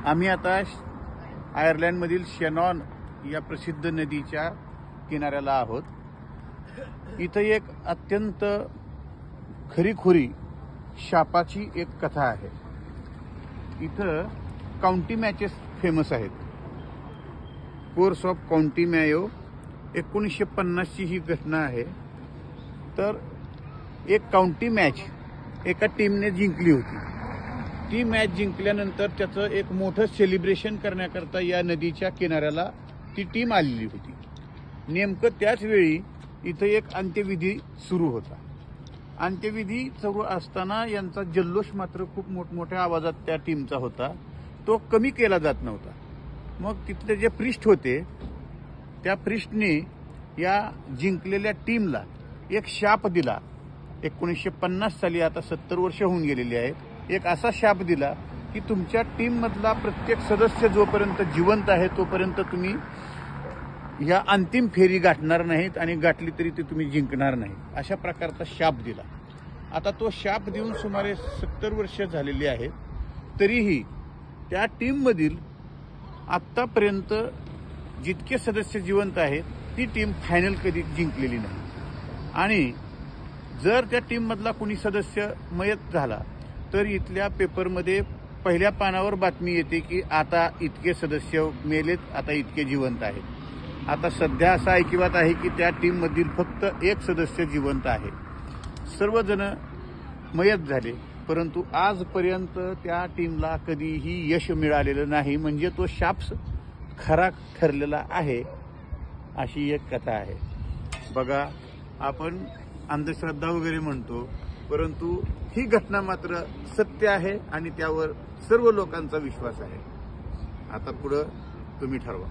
आम्ही आता आयर्लंडमधील शेनॉन या प्रसिद्ध नदीच्या किनाऱ्याला आहोत। इथं एक अत्यंत खरीखुरी शापाची एक कथा आहे। इथं काउंटी मॅचेस फेमस आहेत। कोर्स ऑफ काउंटी मॅयो 1950 ची ही घटना आहे। तर एक काउंटी मॅच एका टीमने जिंकली होती। ती मॅच जिंकल्यानंतर त्याचं एक मोठं सेलिब्रेशन करण्याकरता या नदीच्या किनाऱ्याला ती टीम आलेली होती। नेमकं त्याच वेळी इथं एक अंत्यविधी सुरू होता। अंत्यविधी सुरू असताना यांचा जल्लोष मात्र खूप मोठमोठ्या आवाजात त्या टीमचा होता, तो कमी केला जात नव्हता। मग तिथले जे प्रिस्ट होते त्या प्रिस्टने या जिंकलेल्या टीमला एक शाप दिला। 1950 साली, आता 70 वर्ष होऊन गेलेली आहेत, एक असा शाप दिला की तुमच्या टीम मधला प्रत्येक सदस्य जोपर्यंत जिवंत आहे तोपर्यंत तुम्ही या अंतिम फेरी गाठणार नाहीत आणि गाठली तरी ती तुम्ही जिंकणार नाही, अशा प्रकारचा शाप दिला। आता तो शाप देऊन सुमारे 70 वर्ष झालेली आहेत, तरीही त्या टीम मधील आतापर्यंत जितके सदस्य जिवंत आहेत ती टीम फायनल कधी जिंकलेली नाही। आणि जर त्या टीम मधला कोणी सदस्य मयत झाला तर इथल्या पेपरमध्ये पहिल्या पानावर बातमी येते की आता इतके सदस्य मेलेत, आता इतके जिवंत आहेत। आता सध्या असा ऐकिवात आहे की त्या टीम मधील फक्त एक सदस्य जिवंत आहे, सर्वजण मयत झाले। परंतु आजपर्यंत त्या टीमला कधीही यश मिळालेलं नाही, म्हणजे तो शाप खरा ठरलेला आहे, अशी एक कथा आहे। बघा, आपण अंधश्रद्धा वगैरे म्हणतो, परंतु ही घटना मात्र सत्य आहे आणि त्यावर सर्व लोकांचा विश्वास आहे। आता पुढे तुम्ही ठरवा।